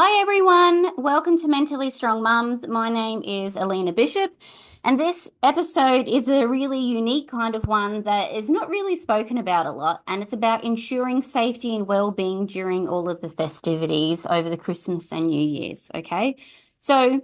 Hi everyone, welcome to Mentally Strong Mums. My name is Alina Bishop, and this episode is a really unique kind of one that is not really spoken about a lot, and it's about ensuring safety and well-being during all of the festivities over the Christmas and New Year's, okay? So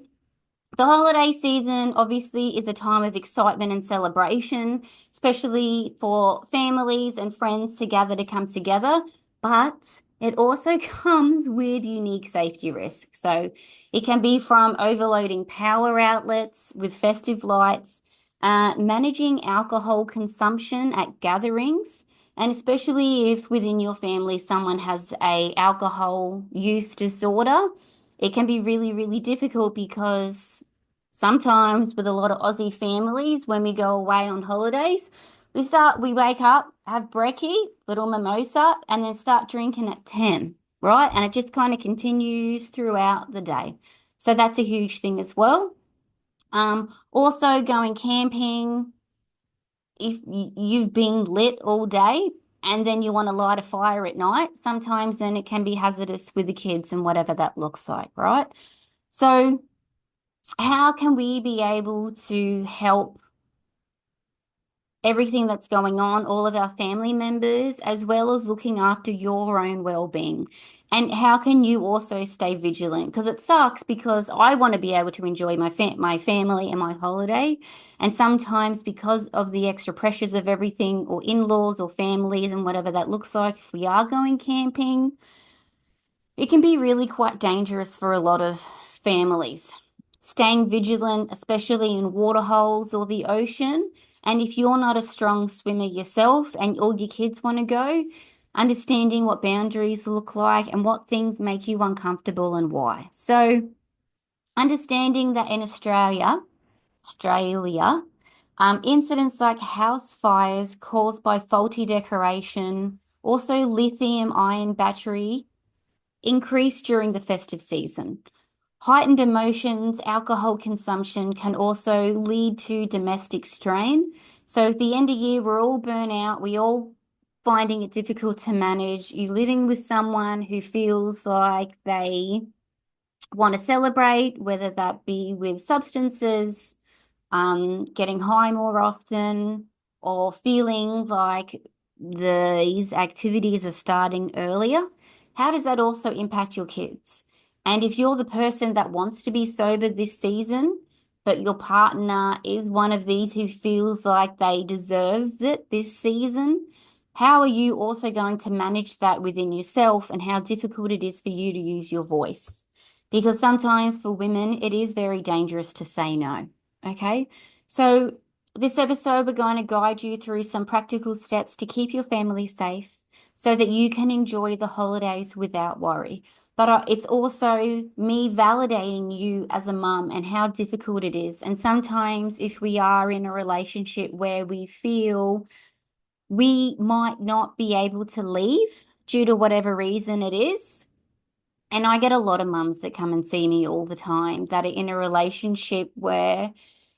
the holiday season obviously is a time of excitement and celebration, especially for families and friends to gather to come together. But it also comes with unique safety risks. So it can be from overloading power outlets with festive lights, managing alcohol consumption at gatherings, and especially if within your family someone has a alcohol use disorder, it can be really, really difficult because sometimes with a lot of Aussie families, when we go away on holidays, we wake up, have brekkie, little mimosa, and then start drinking at 10, right? And it just kind of continues throughout the day. So that's a huge thing as well. Also going camping, if you've been lit all day and then you want to light a fire at night, sometimes then it can be hazardous with the kids and whatever that looks like, right? So how can we be able to help everything that's going on, all of our family members, as well as looking after your own well-being? And how can you also stay vigilant? Because it sucks because I want to be able to enjoy my family and my holiday. And sometimes because of the extra pressures of everything or in-laws or families and whatever that looks like, if we are going camping, it can be really quite dangerous for a lot of families. Staying vigilant, especially in water holes or the ocean. And if you're not a strong swimmer yourself and all your kids want to go, understanding what boundaries look like and what things make you uncomfortable and why. So, understanding that in Australia, incidents like house fires caused by faulty decoration, also lithium ion battery increase during the festive season. Heightened emotions, alcohol consumption can also lead to domestic strain. So at the end of year, we're all burnt out. We all finding it difficult to manage. You're living with someone who feels like they want to celebrate, whether that be with substances, getting high more often, or feeling like these activities are starting earlier. How does that also impact your kids? And if you're the person that wants to be sober this season, but your partner is one of these who feels like they deserve it this season, how are you also going to manage that within yourself and how difficult it is for you to use your voice? Because sometimes for women, it is very dangerous to say no. Okay. So, this episode, we're going to guide you through some practical steps to keep your family safe so that you can enjoy the holidays without worry. But it's also me validating you as a mum and how difficult it is. And sometimes, if we are in a relationship where we feel we might not be able to leave due to whatever reason it is, and I get a lot of mums that come and see me all the time that are in a relationship where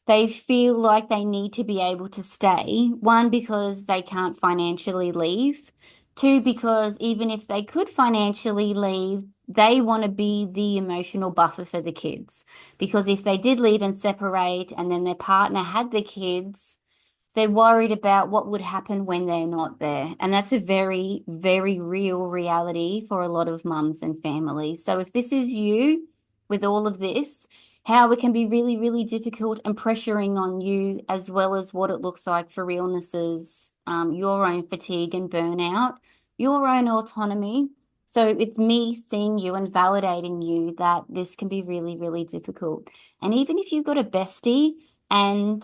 they feel like they need to be able to stay. One, because they can't financially leave. Two, because even if they could financially leave, they want to be the emotional buffer for the kids. Because if they did leave and separate and then their partner had the kids, they're worried about what would happen when they're not there. And that's a very, very real reality for a lot of mums and families. So if this is you with all of this, how it can be really, really difficult and pressuring on you, as well as what it looks like for illnesses, your own fatigue and burnout, your own autonomy. So it's me seeing you and validating you that this can be really, really difficult. And even if you've got a bestie and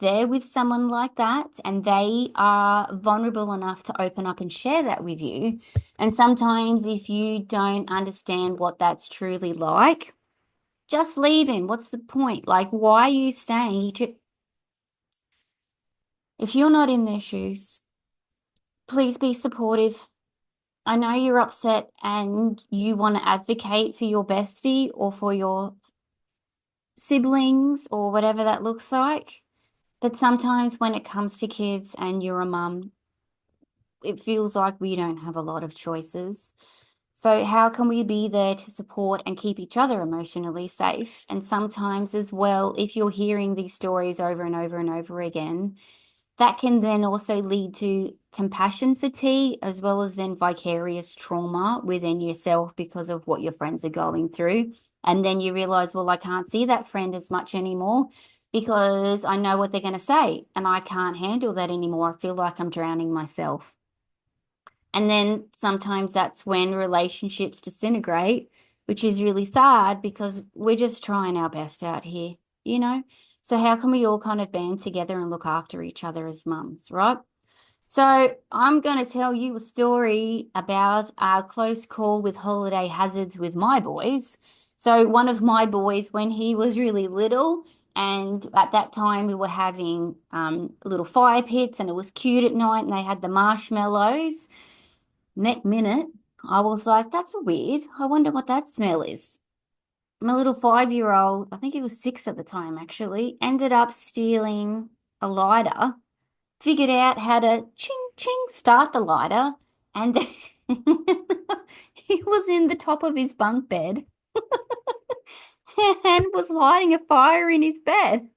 they're with someone like that and they are vulnerable enough to open up and share that with you. And sometimes if you don't understand what that's truly like, just leave him. What's the point? Like, why are you staying? If you're not in their shoes, please be supportive. I know you're upset and you want to advocate for your bestie or for your siblings or whatever that looks like. But sometimes when it comes to kids and you're a mum, it feels like we don't have a lot of choices. So, how can we be there to support and keep each other emotionally safe? And sometimes, as well, if you're hearing these stories over and over and over again, that can then also lead to compassion fatigue as well as then vicarious trauma within yourself because of what your friends are going through. And then you realize, well, I can't see that friend as much anymore because I know what they're going to say and I can't handle that anymore. I feel like I'm drowning myself. And then sometimes that's when relationships disintegrate, which is really sad because we're just trying our best out here, you know? So how can we all kind of band together and look after each other as mums, right? So I'm going to tell you a story about our close call with holiday hazards with my boys. So one of my boys, when he was really little, and at that time we were having little fire pits, and it was cute at night, and they had the marshmallows. Next minute, I was like, that's weird. I wonder what that smell is. My little 5-year-old, I think he was 6 at the time actually, ended up stealing a lighter, figured out how to ching ching start the lighter, and then he was in the top of his bunk bed and was lighting a fire in his bed.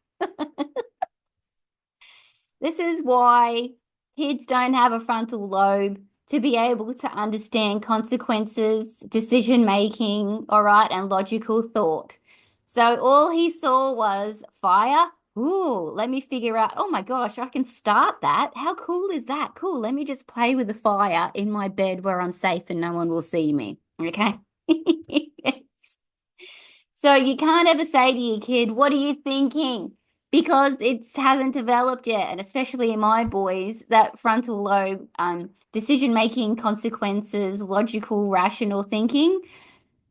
This is why kids don't have a frontal lobe to be able to understand consequences, decision making, all right, and logical thought. So all he saw was fire. Ooh, let me figure out, oh my gosh, I can start that. How cool is that? Cool. Let me just play with the fire in my bed where I'm safe and no one will see me. Okay. So you can't ever say to your kid, what are you thinking? Because it hasn't developed yet. And especially in my boys, that frontal lobe, decision making, consequences, logical, rational thinking,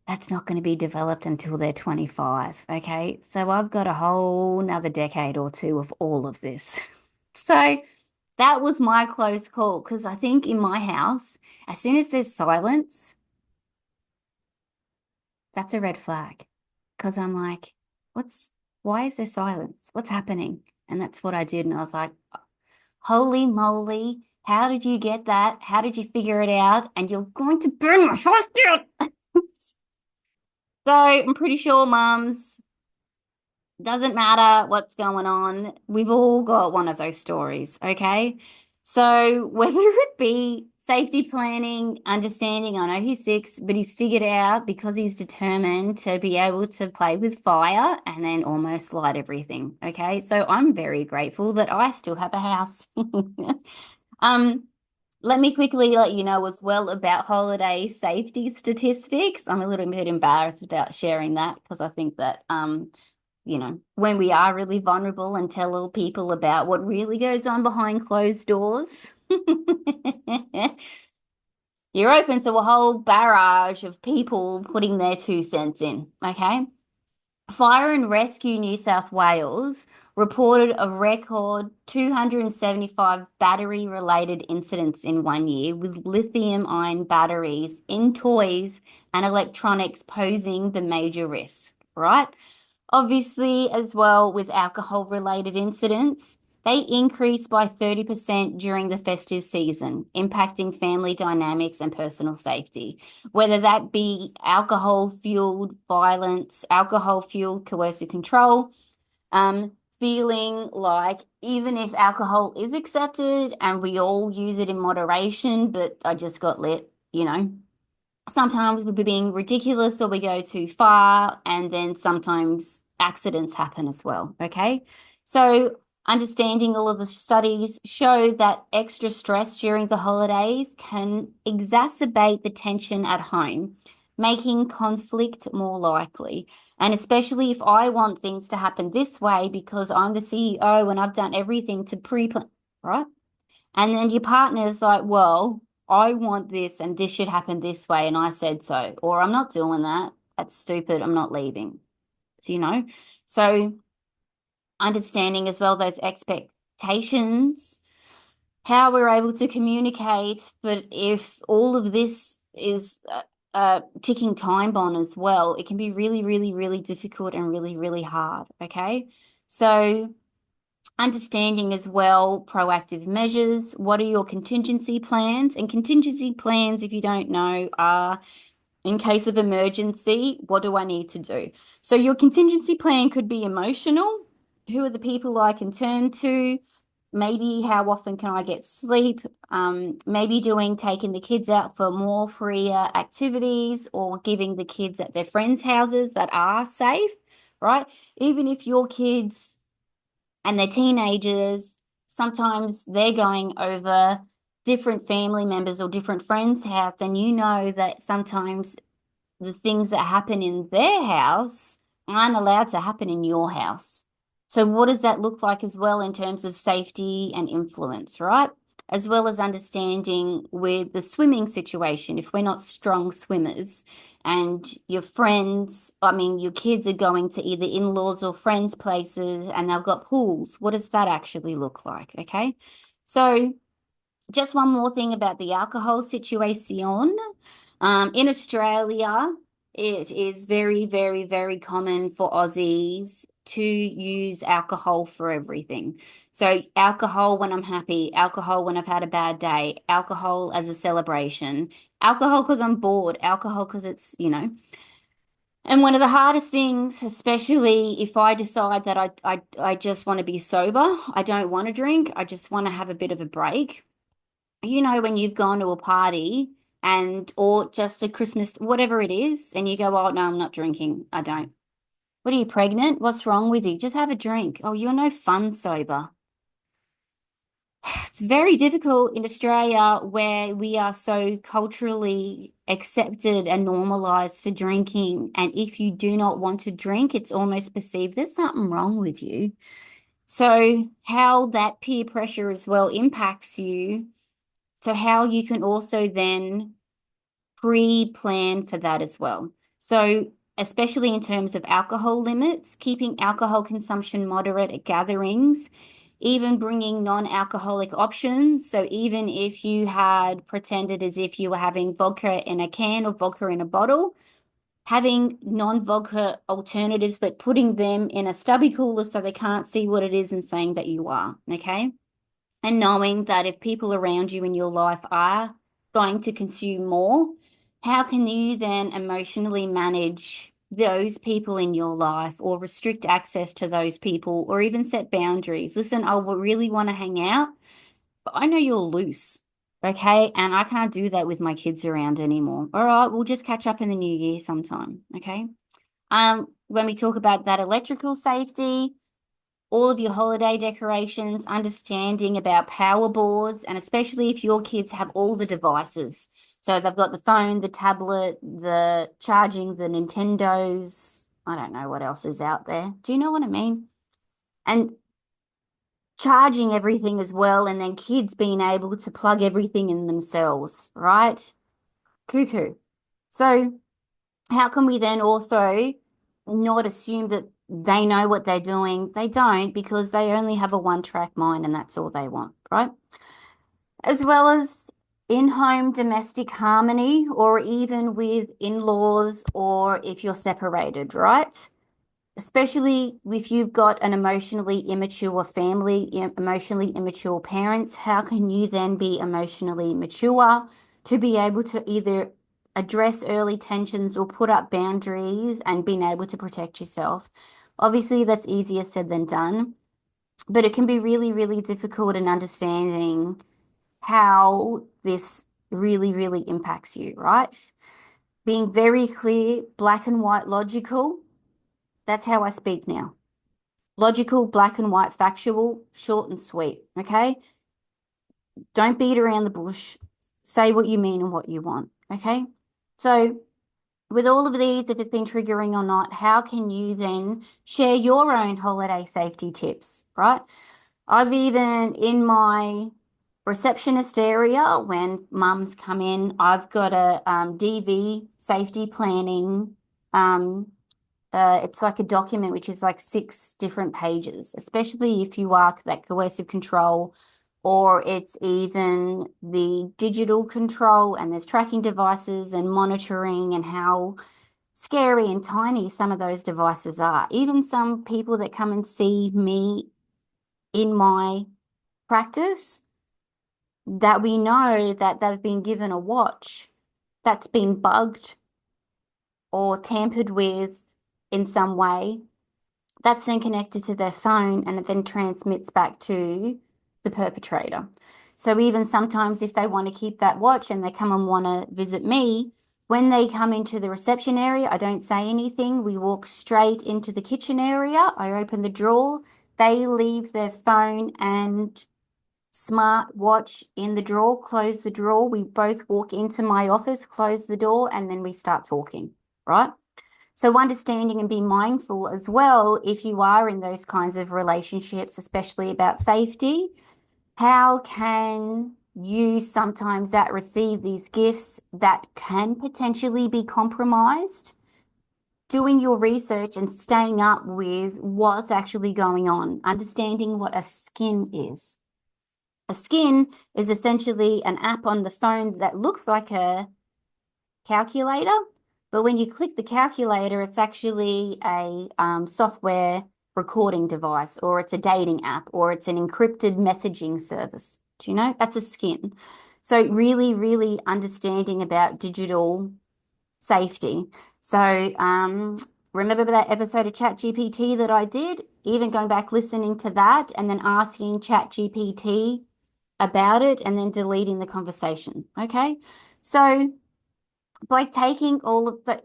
that's not going to be developed until they're 25. Okay. So I've got a whole another decade or two of all of this. So that was my close call because I think in my house, as soon as there's silence, that's a red flag because I'm like, why is there silence? What's happening? And that's what I did. And I was like, holy moly, how did you get that? How did you figure it out? And you're going to burn my house down. So I'm pretty sure mums, doesn't matter what's going on. We've all got one of those stories, okay? So whether it be safety planning, understanding, I know he's 6, but he's figured out because he's determined to be able to play with fire and then almost light everything, okay? So I'm very grateful that I still have a house. Um, Let me quickly let you know as well about holiday safety statistics. I'm a little bit embarrassed about sharing that because I think that when we are really vulnerable and tell people about what really goes on behind closed doors, you're open to a whole barrage of people putting their 2 cents in, okay? Fire and Rescue New South Wales reported a record 275 battery related incidents in 1 year, with lithium ion batteries in toys and electronics posing the major risk, right? Obviously, as well with alcohol related incidents, they increased by 30% during the festive season, impacting family dynamics and personal safety, whether that be alcohol fueled violence, alcohol fueled coercive control, feeling like even if alcohol is accepted and we all use it in moderation, but I just got lit, sometimes we're being ridiculous or we go too far, and then sometimes accidents happen as well. Okay. So, understanding all of the studies show that extra stress during the holidays can exacerbate the tension at home, making conflict more likely. And especially if I want things to happen this way because I'm the CEO and I've done everything to pre-plan, right? And then your partner's like, well, I want this and this should happen this way. And I said so. Or I'm not doing that. That's stupid. I'm not leaving. So, so understanding as well those expectations, how we're able to communicate. But if all of this is a ticking time bomb as well, it can be really, really, really difficult and really, really hard. Okay. So, understanding as well proactive measures. What are your contingency plans? And contingency plans, if you don't know, are In case of emergency, what do I need to do? So your contingency plan could be emotional. Who are the people I can turn to? Maybe how often can I get sleep? Maybe taking the kids out for more freer activities or giving the kids at their friends' houses that are safe, right? Even if your kids and they're teenagers, sometimes they're going over different family members or different friends' house, and you know that sometimes the things that happen in their house aren't allowed to happen in your house. So, what does that look like as well in terms of safety and influence, right? As well as understanding with the swimming situation, if we're not strong swimmers and your kids are going to either in-laws or friends' places and they've got pools, what does that actually look like? Okay. So, just one more thing about the alcohol situation. In Australia, it is very, very, very common for Aussies to use alcohol for everything. So, alcohol when I'm happy, alcohol when I've had a bad day, alcohol as a celebration, alcohol because I'm bored, alcohol because it's. And one of the hardest things, especially if I decide that I just want to be sober, I don't want to drink, I just want to have a bit of a break. When you've gone to a party or just a Christmas, whatever it is, and you go, oh, no, I'm not drinking. I don't. What are you, pregnant? What's wrong with you? Just have a drink. Oh, you're no fun sober. It's very difficult in Australia where we are so culturally accepted and normalized for drinking. And if you do not want to drink, it's almost perceived there's something wrong with you. So, how that peer pressure as well impacts you. So, how you can also then pre-plan for that as well. So, especially in terms of alcohol limits, keeping alcohol consumption moderate at gatherings, even bringing non-alcoholic options. So, even if you had pretended as if you were having vodka in a can or vodka in a bottle, having non-vodka alternatives, but putting them in a stubby cooler so they can't see what it is and saying that you are, okay? And knowing that if people around you in your life are going to consume more, how can you then emotionally manage those people in your life or restrict access to those people or even set boundaries? Listen, I will really want to hang out, but I know you're loose, okay? And I can't do that with my kids around anymore. All right, we'll just catch up in the new year sometime, okay? When we talk about that electrical safety, all of your holiday decorations, understanding about power boards, and especially if your kids have all the devices. So they've got the phone, the tablet, the charging, the Nintendos. I don't know what else is out there. Do you know what I mean? And charging everything as well, and then kids being able to plug everything in themselves, right? Cuckoo. So how can we then also not assume that they know what they're doing? They don't because they only have a one-track mind and that's all they want, right? As well as in-home domestic harmony or even with in-laws or if you're separated, right? Especially if you've got an emotionally immature family, emotionally immature parents, how can you then be emotionally mature to be able to either address early tensions or put up boundaries and being able to protect yourself? Obviously, that's easier said than done, but it can be really, really difficult in understanding how this really, really impacts you, right? Being very clear, black and white, logical. That's how I speak now. Logical, black and white, factual, short and sweet. Okay. Don't beat around the bush. Say what you mean and what you want. Okay. So, with all of these, if it's been triggering or not, how can you then share your own holiday safety tips, right? I've even in my receptionist area, when mums come in, I've got a DV safety planning it's like a document which is like 6 different pages, especially if you are that coercive control or it's even the digital control and there's tracking devices and monitoring and how scary and tiny some of those devices are. Even some people that come and see me in my practice that we know that they've been given a watch that's been bugged or tampered with in some way, that's then connected to their phone and it then transmits back to the perpetrator. So even sometimes if they want to keep that watch and they come and want to visit me, when they come into the reception area, I don't say anything. We walk straight into the kitchen area. I open the drawer. They leave their phone and smart watch in the drawer, close the drawer. We both walk into my office, close the door, and then we start talking, right? So understanding and being mindful as well, if you are in those kinds of relationships, especially about safety, how can you sometimes that receive these gifts that can potentially be compromised? Doing your research and staying up with what's actually going on, understanding what a skin is. A skin is essentially an app on the phone that looks like a calculator, but when you click the calculator, it's actually a software recording device, or it's a dating app, or it's an encrypted messaging service. Do you know? That's a skin. So really, really understanding about digital safety. So remember that episode of ChatGPT that I did? Even going back listening to that and then asking ChatGPT about it and then deleting the conversation. Okay. So by taking all of the,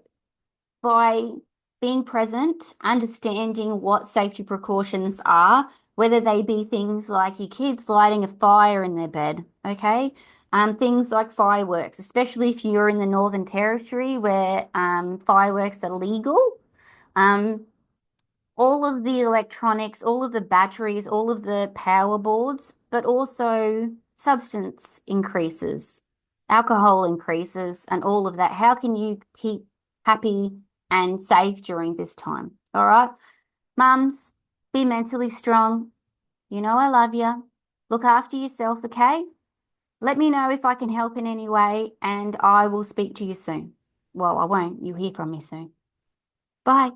by being present, understanding what safety precautions are, whether they be things like your kids lighting a fire in their bed, okay? Things like fireworks, especially if you're in the Northern Territory where fireworks are legal. Um, all of the electronics, all of the batteries, all of the power boards, but also substance increases, alcohol increases, and all of that. How can you keep happy and safe during this time? All right. Mums, be mentally strong. You know I love you. Look after yourself, okay? Let me know if I can help in any way, and I will speak to you soon. Well, I won't. You'll hear from me soon. Bye.